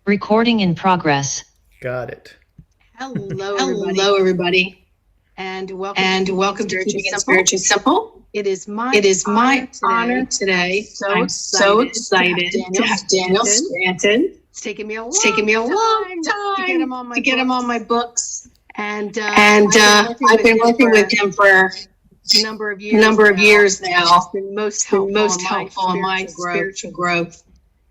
Recording in progress. Got it. Hello, everybody. And welcome to Keeping It Spiritually Simple. It is my honor today. I'm so excited to have Daniel Scranton. It's taken me a long time to get him on my books. And I've been working with him for a number of years now. It's been most helpful in my spiritual growth.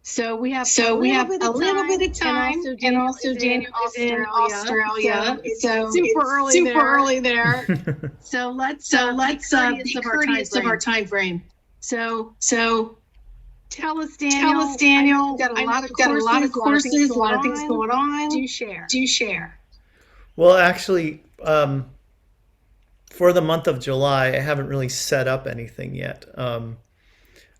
So we have a little bit of time, and also Daniel is in Australia, so super early there. So let's be courteous of our time frame. So tell us, Daniel. We've got a lot of courses, a lot of things going on. Do share. Well, actually, for the month of July, I haven't really set up anything yet.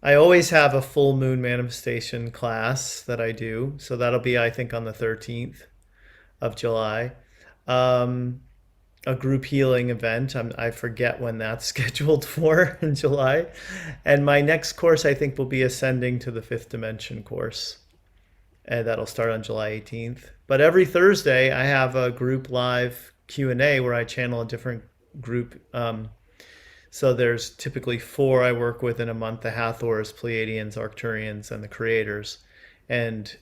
I always have a full moon manifestation class that I do. So that'll be, I think, on the 13th of July. A group healing event. I forget when that's scheduled for in July. And my next course, I think, will be Ascending to the Fifth Dimension course. And that'll start on July 18th. But every Thursday, I have a group live Q&A where I channel a different group. So there's typically 4 I work with in a month: the Hathors, Pleiadians, Arcturians, and the Creators. And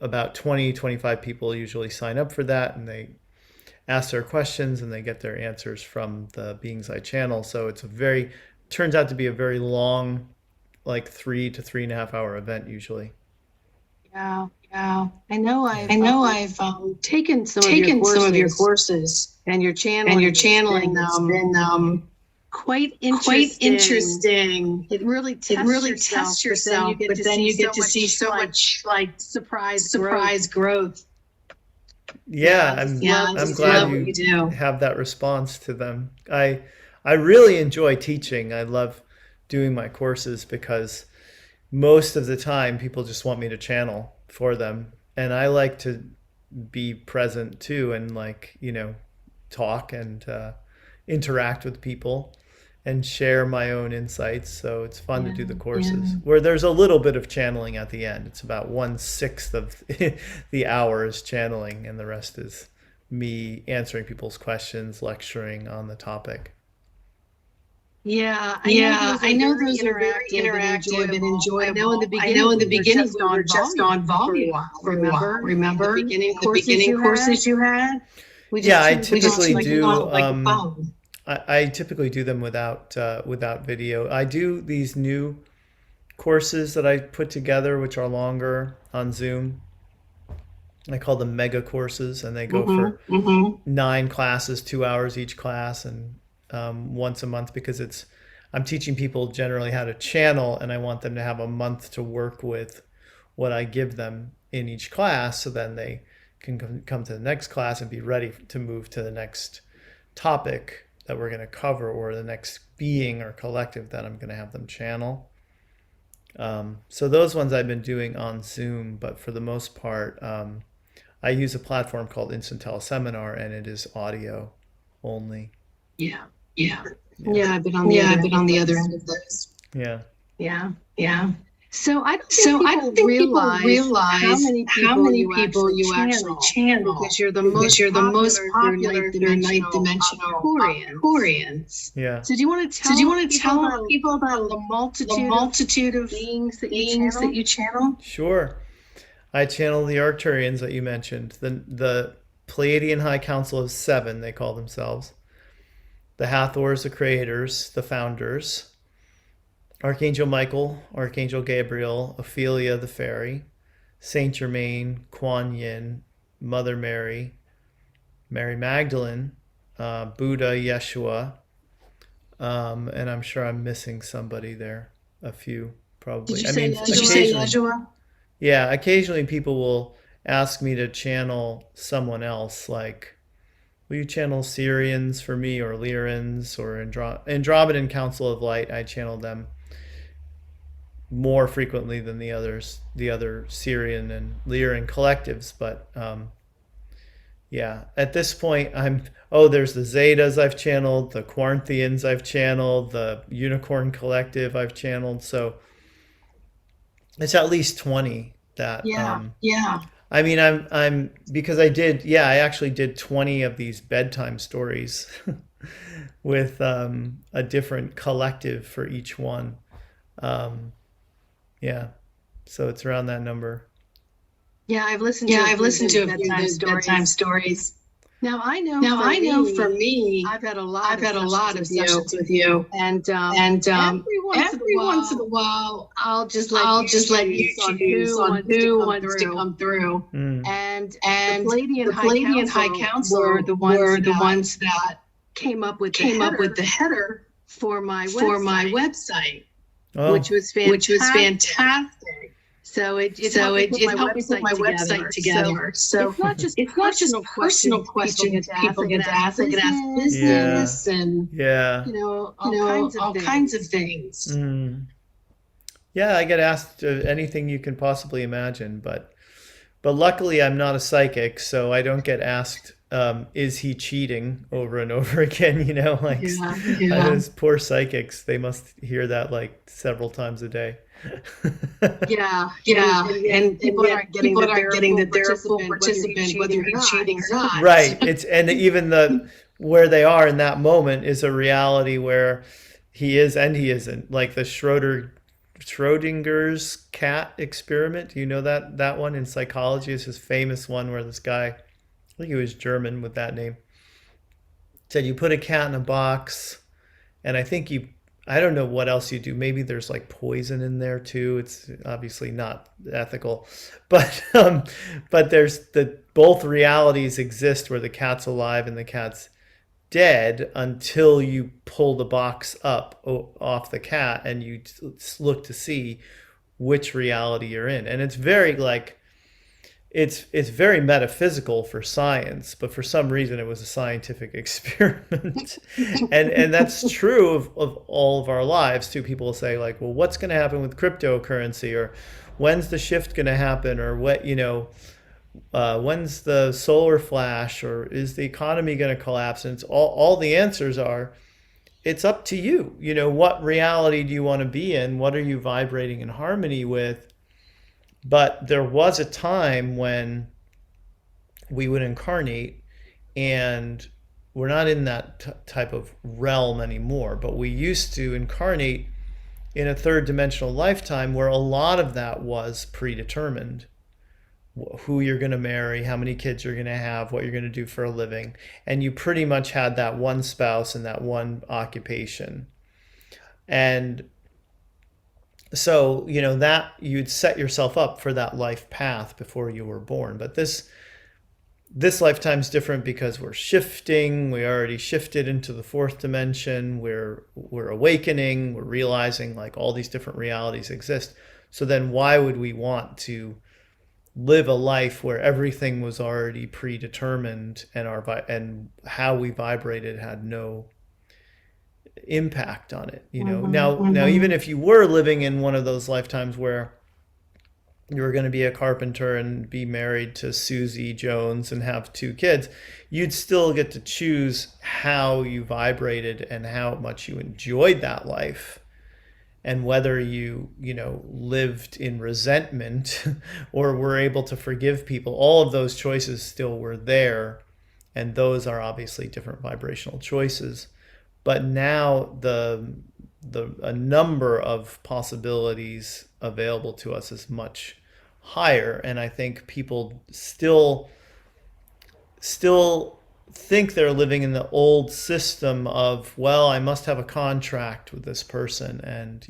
about 25 people usually sign up for that, and they ask their questions and they get their answers from the beings I channel. So it's turns out to be a very long, like 3 to 3.5 hour event usually. Yeah. I know I've taken some of your courses, and your channeling has been quite interesting. It really tests yourself, but then you get to see so much like surprise growth. Yeah, I'm glad you have that response to them. I really enjoy teaching. I love doing my courses because most of the time people just want me to channel for them, and I like to be present too, and talk and interact with people and share my own insights. So it's fun to do the courses where there's a little bit of channeling at the end. It's about 1/6 of the hour is channeling, and the rest is me answering people's questions, lecturing on the topic. I know those are very interactive and enjoyable. I know in the beginning we were just on volume for a while. Remember the beginning courses you had? I typically do. I typically do them without video. I do these new courses that I put together, which are longer, on Zoom. I call them mega courses, and they go for 9 classes, 2 hours each class, and once a month, because I'm teaching people generally how to channel, and I want them to have a month to work with what I give them in each class, so then they can come to the next class and be ready to move to the next topic that we're going to cover, or the next being or collective that I'm going to have them channel. So those ones I've been doing on Zoom, but for the most part, I use a platform called Instant Teleseminar, and it is audio only. Yeah. I've been on the other end of those. Yeah. So I don't think people realize how many people you actually channel, because you're the most popular through ninth dimensional Aquarians. Yeah. So do you want to tell people about the multitude of beings that you channel? Sure. I channel the Arcturians that you mentioned, the Pleiadian High Council of 7, they call themselves. The Hathors, the Creators, the Founders. Archangel Michael, Archangel Gabriel, Ophelia the Fairy, Saint Germain, Kuan Yin, Mother Mary, Mary Magdalene, Buddha, Yeshua, and I'm sure I'm missing somebody there, a few probably. Did you say Yeshua? Yeah, occasionally people will ask me to channel someone else, like, will you channel Syrians for me, or Lyrans, or Andromedan Council of Light? I channel them more frequently than the other Syrian and Lyran collectives, but at this point there's the Zetas I've channeled, the Quaranthians I've channeled, the Unicorn Collective I've channeled, so it's at least 20 that I mean, I'm because I actually did 20 of these bedtime stories with a different collective for each one. Um, yeah, so it's around that number. Yeah, I've listened Yeah, to a I've few of listened to those a few of bedtime those bedtime stories. stories. Now I know For me, I've had a lot I've of had a lot of sessions with you, you, and and every once in a every once in a while, while, I'll just let I'll you just let you choose on choose who on wants to who come wants to through. come through. And the And Pleiadian the High Pleiadian High Council were Council the were ones the that ones that came up with the came up with the header header for my for my website, website, which was which was fantastic. fantastic. So it So helped me put it my helped me put website my website together. So together. So it's not just it's not just personal questions questions people people get get to to ask ask. They get to ask business, business and and all kinds of all kinds of things. things. Yeah, I get asked anything you can possibly imagine, but luckily I'm not a psychic, so I don't get asked, is he cheating over and over again, like those poor psychics, they must hear that like several times a day. Yeah, And people yet aren't getting people that aren't they're a getting full that they're a full participant, whether he's participant, whether cheating or he's not. cheating or not. Right. It's and even the where they are in that moment is a reality where he is and he isn't. Like the Schrodinger's cat experiment. Do you know that one in psychology? Is his famous one where this guy, I think he was German with that name, said you put a cat in a box, and I don't know what else you do. Maybe there's like poison in there too. It's obviously not ethical, but there's both realities exist where the cat's alive and the cat's dead until you pull the box up off the cat and you look to see which reality you're in. And it's very like it's very metaphysical for science, but for some reason it was a scientific experiment. And that's true of all of our lives too. People will say like, well, what's going to happen with cryptocurrency, or when's the shift going to happen, or what, when's the solar flash, or is the economy going to collapse? And it's all the answers are, it's up to you. What reality do you want to be in? What are you vibrating in harmony with? But there was a time when we would incarnate, and we're not in that type of realm anymore, but we used to incarnate in a third dimensional lifetime where a lot of that was predetermined. Who you're going to marry, how many kids you're going to have, what you're going to do for a living. And you pretty much had that one spouse and that one occupation. And so, that you'd set yourself up for that life path before you were born. But this lifetime's different because we're shifting. We already shifted into the fourth dimension. We're awakening. We're realizing like all these different realities exist. So then why would we want to live a life where everything was already predetermined and how we vibrated had no impact on it? Now even if you were living in one of those lifetimes where you were going to be a carpenter and be married to Susie Jones and have 2 kids, you'd still get to choose how you vibrated and how much you enjoyed that life, and whether you lived in resentment or were able to forgive people. All of those choices still were there, and those are obviously different vibrational choices. But now a number of possibilities available to us is much higher, and I think people still think they're living in the old system of, well, I must have a contract with this person, and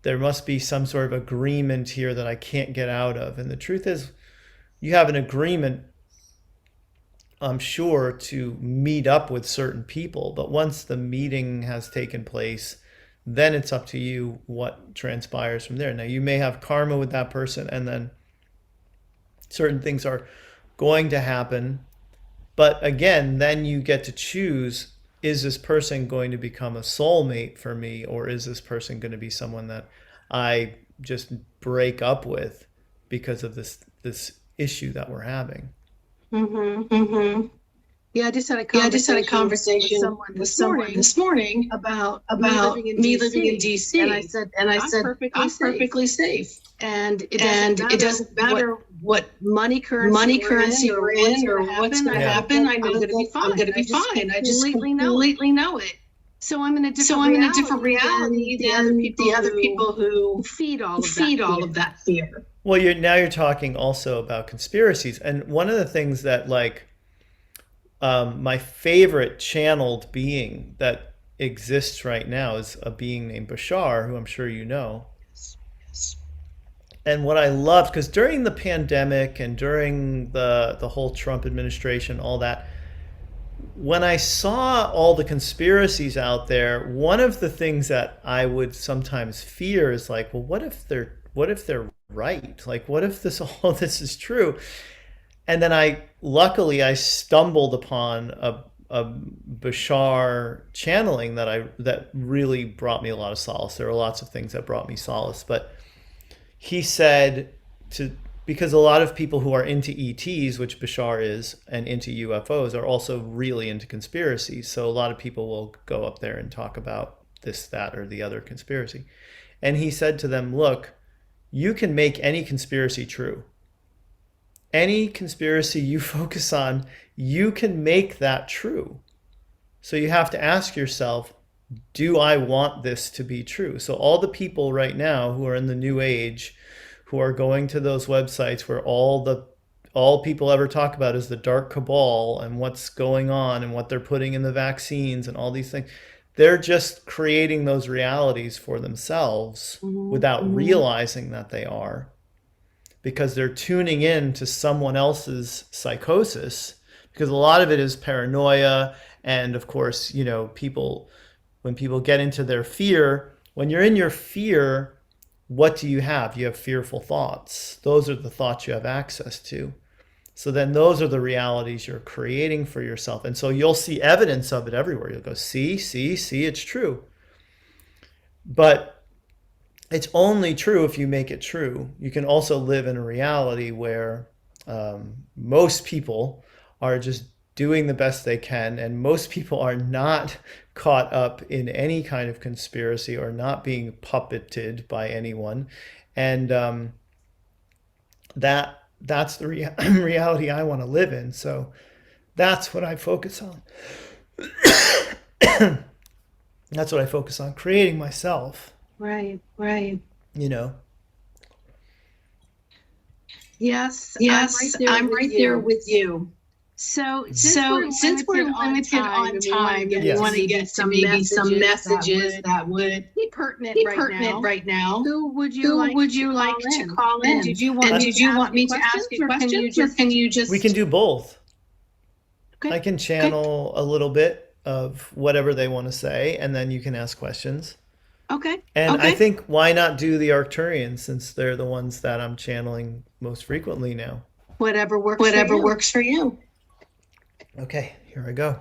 there must be some sort of agreement here that I can't get out of. And the truth is, you have an agreement, I'm sure, to meet up with certain people, but once the meeting has taken place, then it's up to you what transpires from there. Now, you may have karma with that person, and then certain things are going to happen. But again, then you get to choose, is this person going to become a soulmate for me, or is this person going to be someone that I just break up with because of this issue that we're having? Yeah, I just had a conversation with someone this morning about about me living in DC. And I said, I'm perfectly safe. And it It doesn't matter what money currency we're in or what's going to happen. I know that I'm going to be fine. I just completely know it. So I'm in a different reality than the other people who feed all of that fear. Well, now you're talking also about conspiracies, and one of the things that my favorite channeled being that exists right now is a being named Bashar, who I'm sure you know. And what I loved, because during the pandemic and during the whole Trump administration, all that, when I saw all the conspiracies out there, one of the things that I would sometimes fear is like, well, what if they're right? Like, what if all this is true? And then luckily I stumbled upon a Bashar channeling that really brought me a lot of solace. There are lots of things that brought me solace, but he said because a lot of people who are into ETs, which Bashar is, and into UFOs are also really into conspiracies. So a lot of people will go up there and talk about this, that, or the other conspiracy. And he said to them, look, you can make any conspiracy true. Any conspiracy you focus on, you can make that true. So you have to ask yourself, do I want this to be true? So all the people right now who are in the new age, who are going to those websites where all people ever talk about is the dark cabal and what's going on and what they're putting in the vaccines and all these things, they're just creating those realities for themselves without realizing that they are, because they're tuning in to someone else's psychosis, because a lot of it is paranoia. And of course, when people get into their fear, when you're in your fear, what do you have? You have fearful thoughts. Those are the thoughts you have access to. So then those are the realities you're creating for yourself. And so you'll see evidence of it everywhere. You'll go, see, it's true. But it's only true if you make it true. You can also live in a reality where most people are just doing the best they can, and most people are not caught up in any kind of conspiracy or not being puppeted by anyone. And that's the reality I want to live in. So that's what I focus on. That's what I focus on, creating myself. Right. Yes, I'm right there with you. So since we're limited on time, and we want to get to maybe some messages that would be pertinent right now. Who would you like to call in? Did you want me to ask you questions, or can you just? We can do both. Okay. I can channel a little bit of whatever they want to say, and then you can ask questions. Okay. And I think, why not do the Arcturians, since they're the ones that I'm channeling most frequently now? Whatever works for you. Okay, here I go.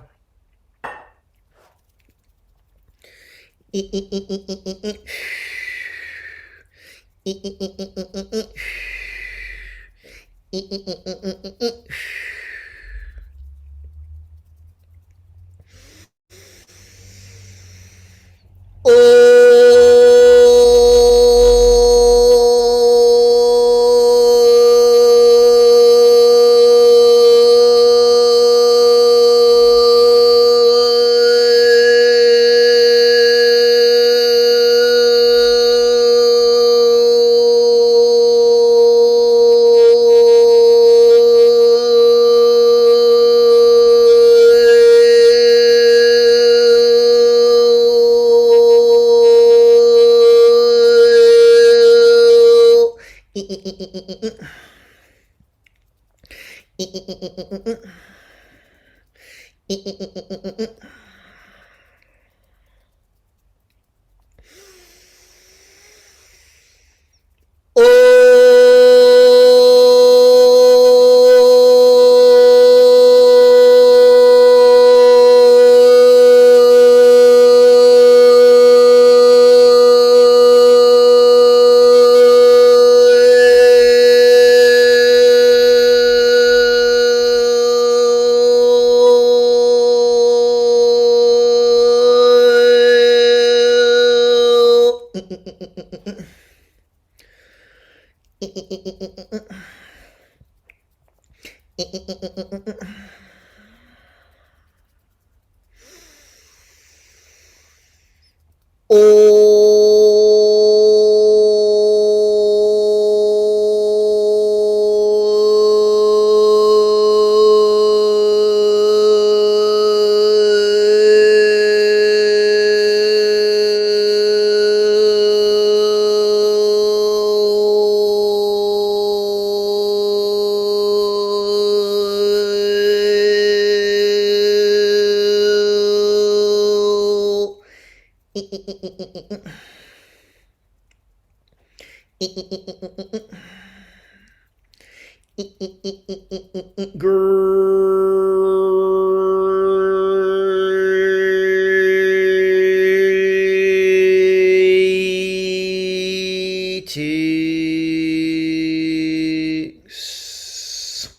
Greetings.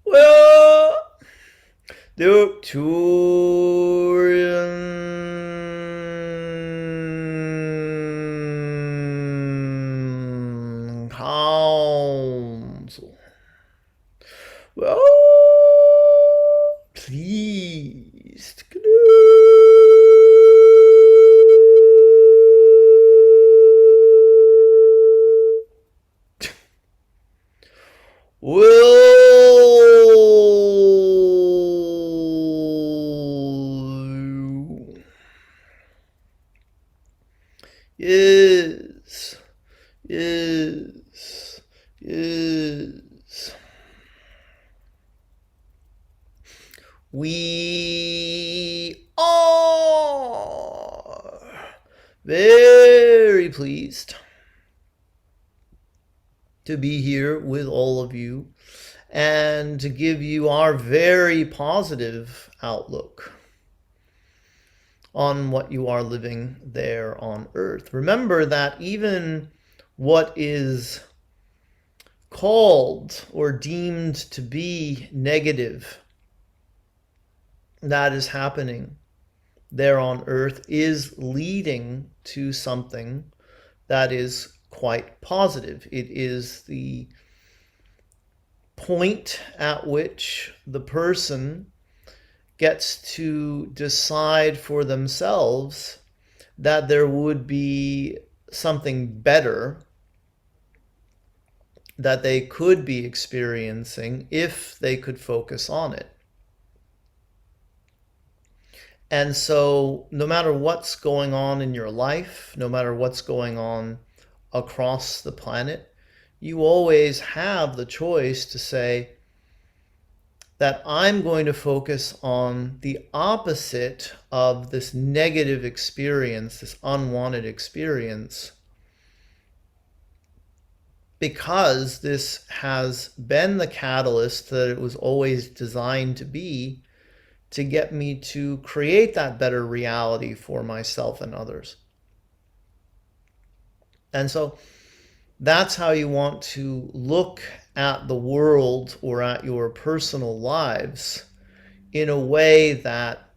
Well, the Victorian Council. Well, please. Will is we are very pleased to be here with all of you and to give you our very positive outlook on what you are living there on earth. Remember that even what is called or deemed to be negative that is happening there on earth is leading to something that is quite positive. It is the point at which the person gets to decide for themselves that there would be something better that they could be experiencing if they could focus on it. And so no matter what's going on in your life, no matter what's going on across the planet, you always have the choice to say that I'm going to focus on the opposite of this negative experience, this unwanted experience, because this has been the catalyst that it was always designed to be, to get me to create that better reality for myself and others. And so that's how you want to look at the world or at your personal lives, in a way that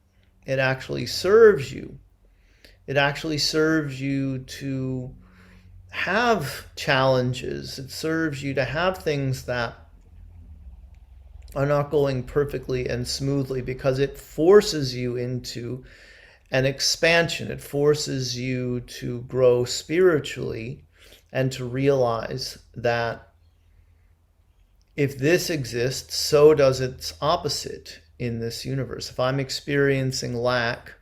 it actually serves you. It actually serves you to have challenges. It serves you to have things that are not going perfectly and smoothly, because it forces you into an expansion. It forces you to grow spiritually and to realize that if this exists, so does its opposite in this universe. If I'm experiencing lack,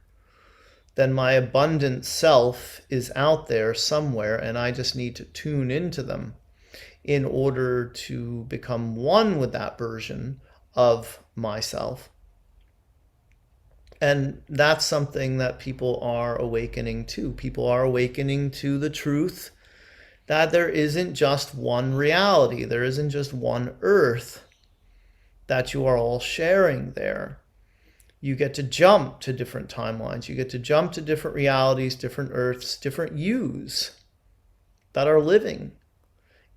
then my abundant self is out there somewhere, and I just need to tune into them in order to become one with that version of myself. And that's something that people are awakening to. People are awakening to the truth that there isn't just one reality. There isn't just one earth that you are all sharing there. You get to jump to different timelines. You get to jump to different realities, different earths, different yous that are living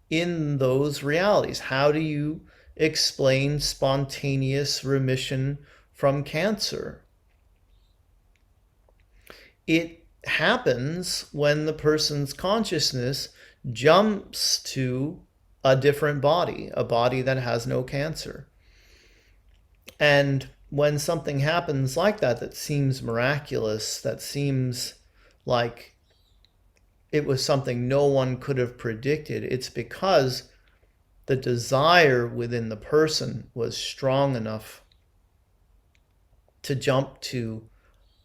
in those realities. How do you explain spontaneous remission from cancer? It happens when the person's consciousness jumps to a different body, a body that has no cancer. And when something happens like that, that seems miraculous, that seems like it was something no one could have predicted, it's because the desire within the person was strong enough to jump to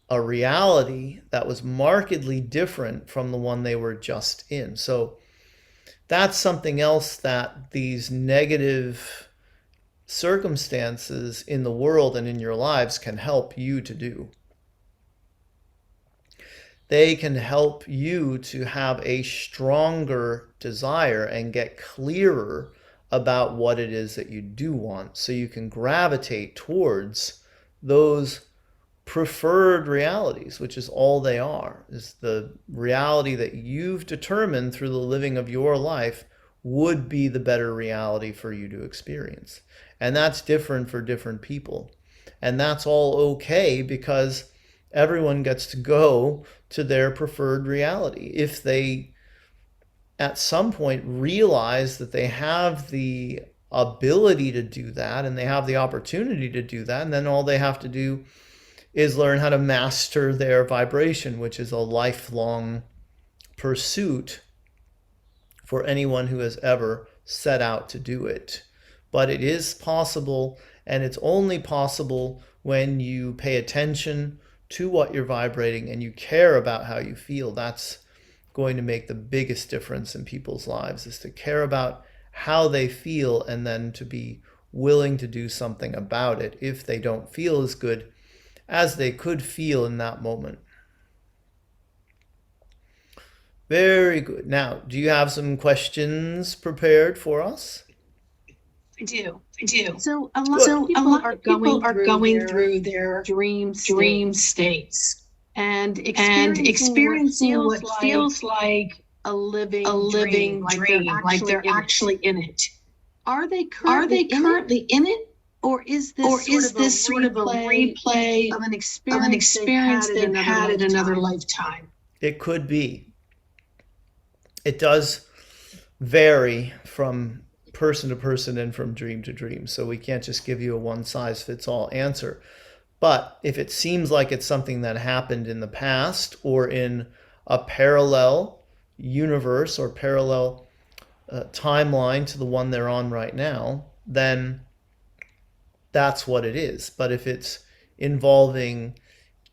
a reality that was markedly different from the one they were just in. So that's something else that these negative circumstances in the world and in your lives can help you to do. They can help you to have a stronger desire and get clearer about what it is that you do want, so you can gravitate towards those preferred realities, which is all they are, is the reality that you've determined through the living of your life would be the better reality for you to experience. And that's different for different people. And that's all okay, because everyone gets to go to their preferred reality. If they at some point realize that they have the ability to do that and they have the opportunity to do that, and then all they have to do is learn how to master their vibration, which is a lifelong pursuit for anyone who has ever set out to do it. But it is possible, and it's only possible when you pay attention to what you're vibrating and you care about how you feel. That's going to make the biggest difference in people's lives, is to care about how they feel and then to be willing to do something about it if they don't feel as good as they could feel in that moment. Very good. Now, do you have some questions prepared for us? I do. So a lot of people are going through their dream states and experiencing what feels like a living dream, like they're actually in it. Are they currently in it? Or is this sort of a replay of an experience they've had in another lifetime? It could be. It does vary from person to person and from dream to dream. So we can't just give you a one-size-fits-all answer. But if it seems like it's something that happened in the past or in a parallel universe or parallel timeline to the one they're on right now, then that's what it is. But if it's involving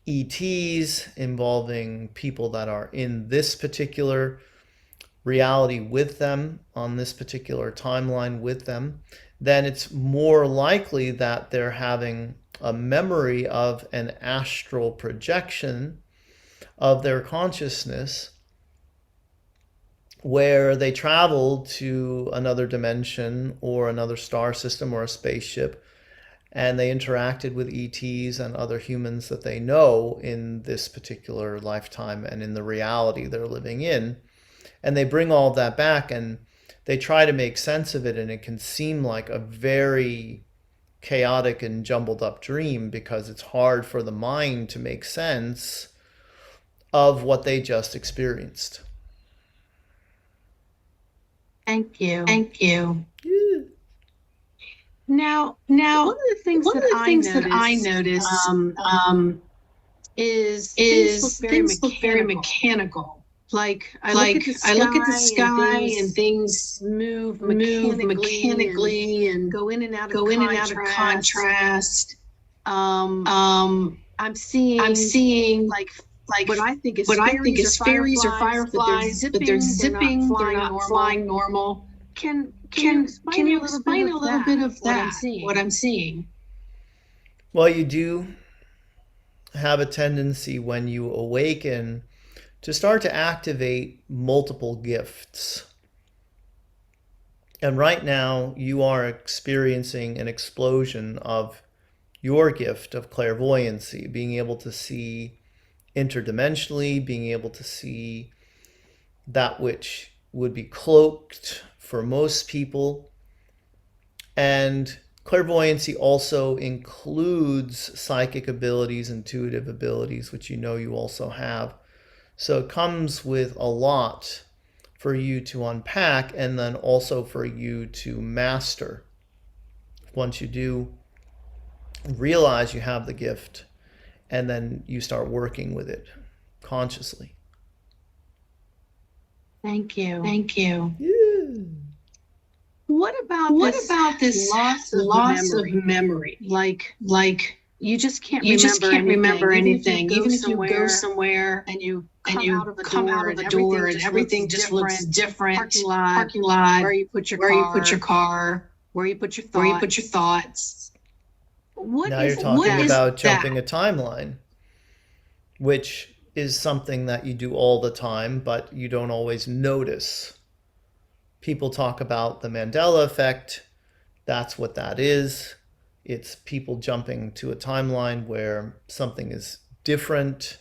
ETs, involving people that are in this particular reality with them, on this particular timeline with them, then it's more likely that they're having a memory of an astral projection of their consciousness where they traveled to another dimension or another star system or a spaceship, and they interacted with ETs and other humans that they know in this particular lifetime and in the reality they're living in. And they bring all of that back and they try to make sense of it, and it can seem like a very chaotic and jumbled up dream because it's hard for the mind to make sense of what they just experienced. Thank you. Yeah. Now, one of the things that I notice is things look very mechanical. Like I look at the sky and things move mechanically and go in and out of contrast. I'm seeing like what I think is fairies or fireflies, but they're zipping, they're not flying normal. Can you explain a little bit of that? What I'm seeing? Well, you do have a tendency when you awaken to start to activate multiple gifts. And right now you are experiencing an explosion of your gift of clairvoyancy, being able to see interdimensionally, being able to see that which would be cloaked for most people. And clairvoyancy also includes psychic abilities, intuitive abilities, which you know you also have. So it comes with a lot for you to unpack, and then also for you to master. Once you do realize you have the gift, and then you start working with it consciously. Thank you. Thank you. Yeah. What about this loss of memory? Like you just can't remember anything. Even if you go somewhere and you come out of the door and everything just looks different. Parking lot, where you put your car, where you put your thoughts. Now you're talking about jumping a timeline, which is something that you do all the time, but you don't always notice. People talk about the Mandela Effect. That's what that is. It's people jumping to a timeline where something is different,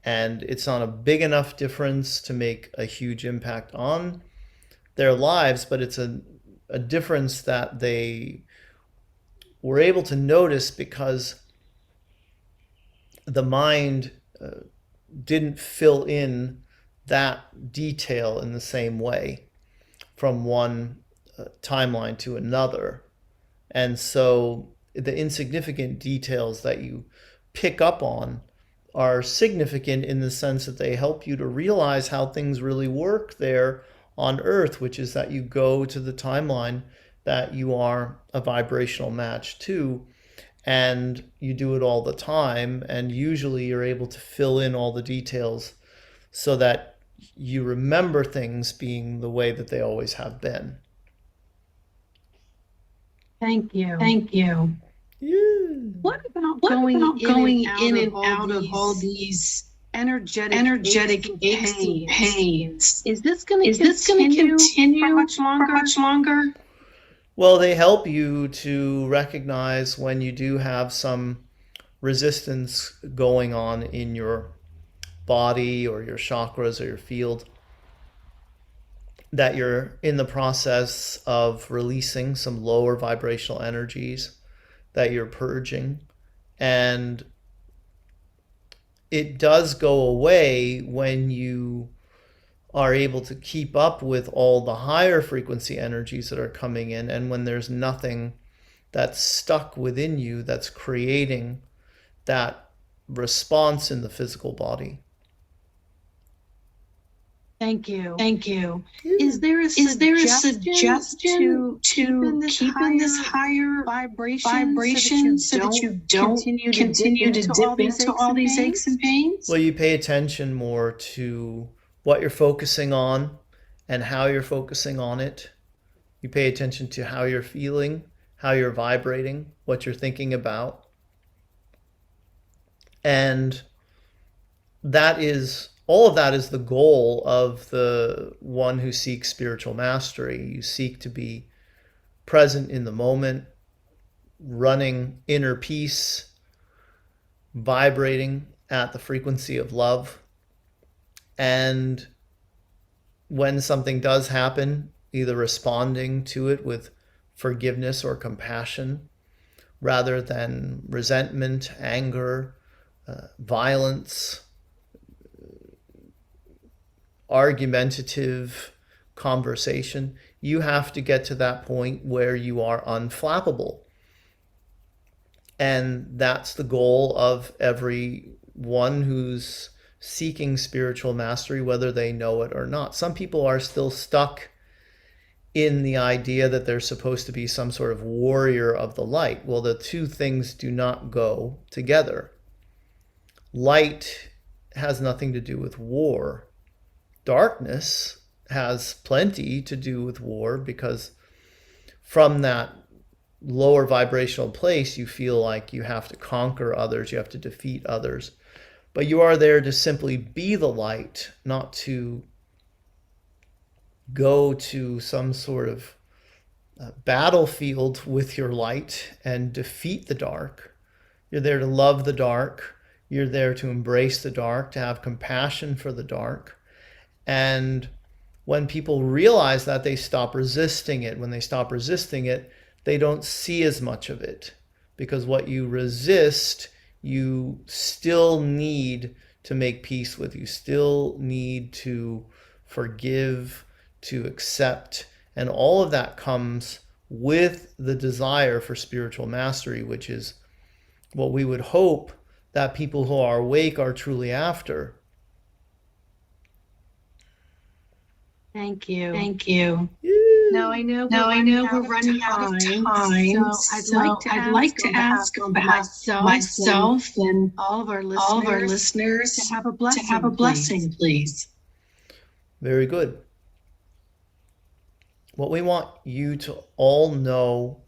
and it's not a big enough difference to make a huge impact on their lives, but it's a difference that they were able to notice because the mind didn't fill in that detail in the same way from one timeline to another. And so the insignificant details that you pick up on are significant in the sense that they help you to realize how things really work there on Earth, which is that you go to the timeline that you are a vibrational match to, and you do it all the time, and usually you're able to fill in all the details so that you remember things being the way that they always have been. Thank you. Yeah. What about going in and out of all these energetic aches and pains? Is this going to continue for much longer? Well, they help you to recognize when you do have some resistance going on in your body or your chakras or your field, that you're in the process of releasing some lower vibrational energies that you're purging. And it does go away when you are able to keep up with all the higher frequency energies that are coming in, and when there's nothing that's stuck within you that's creating that response in the physical body. Thank you. Yeah. Is there a suggestion to keeping this higher vibration so that you don't continue to dip into all these aches and pains? Well, you pay attention more to what you're focusing on and how you're focusing on it. You pay attention to how you're feeling, how you're vibrating, what you're thinking about. And all of that is the goal of the one who seeks spiritual mastery. You seek to be present in the moment, running inner peace, vibrating at the frequency of love. And when something does happen, either responding to it with forgiveness or compassion, rather than resentment, anger, violence, argumentative conversation. You have to get to that point where you are unflappable. And that's the goal of everyone who's seeking spiritual mastery, whether they know it or not. Some people are still stuck in the idea that they're supposed to be some sort of warrior of the light. Well, the two things do not go together. Light has nothing to do with war. Darkness has plenty to do with war, because from that lower vibrational place, you feel like you have to conquer others, you have to defeat others. But you are there to simply be the light, not to go to some sort of battlefield with your light and defeat the dark. You're there to love the dark. You're there to embrace the dark, to have compassion for the dark. And when people realize that, they stop resisting it. When they stop resisting it, they don't see as much of it, because what you resist, you still need to make peace with. You still need to forgive, to accept. And all of that comes with the desire for spiritual mastery, which is what we would hope that people who are awake are truly after. Thank you. Thank you. Now I know we're running out of time. So I'd like to ask on behalf of myself and all of our listeners to have a blessing, please. Very good. What we want you to all know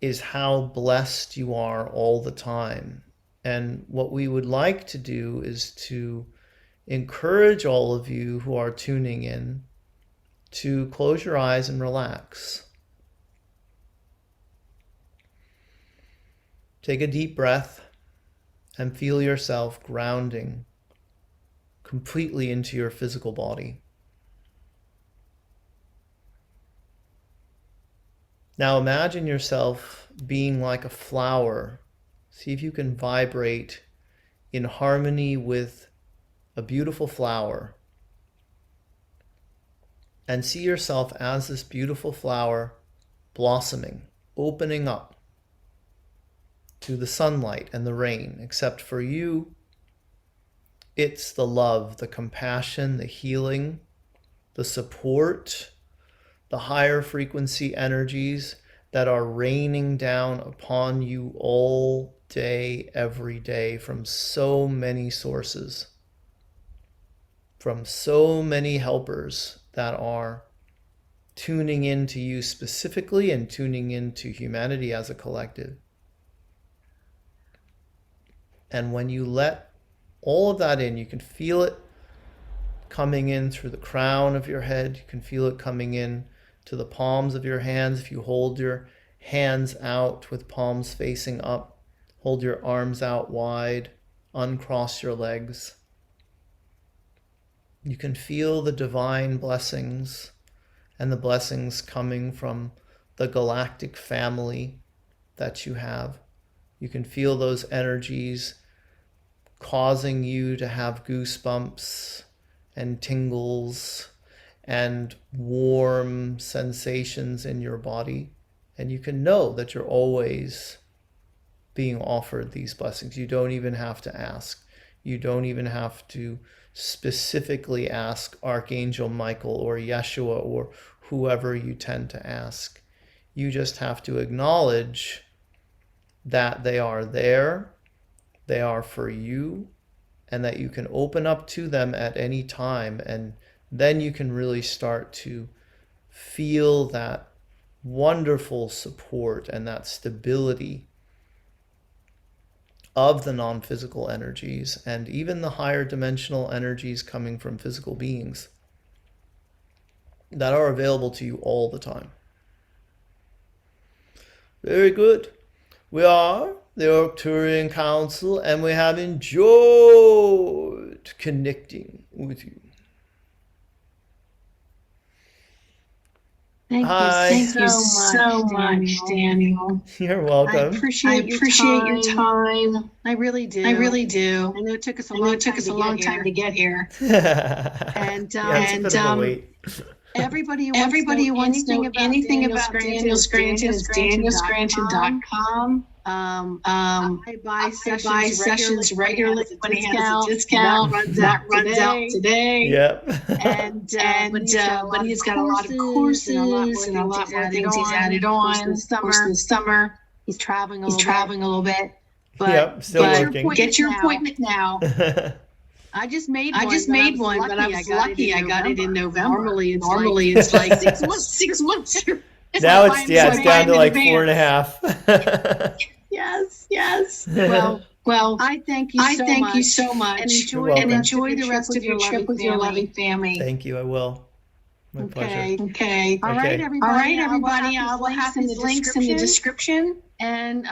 is how blessed you are all the time. And what we would like to do is to encourage all of you who are tuning in to close your eyes and relax. Take a deep breath and feel yourself grounding completely into your physical body. Now imagine yourself being like a flower. See if you can vibrate in harmony with a beautiful flower. And see yourself as this beautiful flower blossoming, opening up to the sunlight and the rain. Except for you, it's the love, the compassion, the healing, the support, the higher frequency energies that are raining down upon you all day, every day, from so many sources, from so many helpers that are tuning into you specifically and tuning into humanity as a collective. And when you let all of that in, you can feel it coming in through the crown of your head. You can feel it coming in to the palms of your hands. If you hold your hands out with palms facing up, hold your arms out wide, uncross your legs. You can feel the divine blessings and the blessings coming from the galactic family that you have. You can feel those energies causing you to have goosebumps and tingles and warm sensations in your body. And you can know that you're always being offered these blessings. You don't even have to ask. You don't even have to specifically ask Archangel Michael or Yeshua or whoever you tend to ask. You just have to acknowledge that they are there, they are for you, and that you can open up to them at any time. And then you can really start to feel that wonderful support and that stability of the non-physical energies and even the higher dimensional energies coming from physical beings that are available to you all the time. Very good. We are the Arcturian Council, and we have enjoyed connecting with you. Thank you so much, Daniel. You're welcome. I appreciate your time. I really do. I know it took us a long time to get here. And it's a bit of a wait. Everybody who wants to know anything about Daniel Scranton is danielscranton.com. I buy sessions regularly when he has a discount. That runs out today. Yep. But he's got a lot of courses and a lot more things he's added on. In the summer, he's traveling a little bit. But still working. Get your appointment now. I just made one, but I was lucky I got it in November. Normally it's like 6 months. Now it's down to like 4.5. Yes. Well, I thank you so much. And enjoy the rest of your trip with your loving family. Thank you. I will. My pleasure. Okay. All right, everybody. I will have these links in the description. And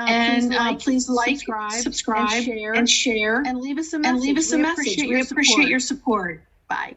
please like, subscribe, and share, and leave us a message. We appreciate your support. Bye.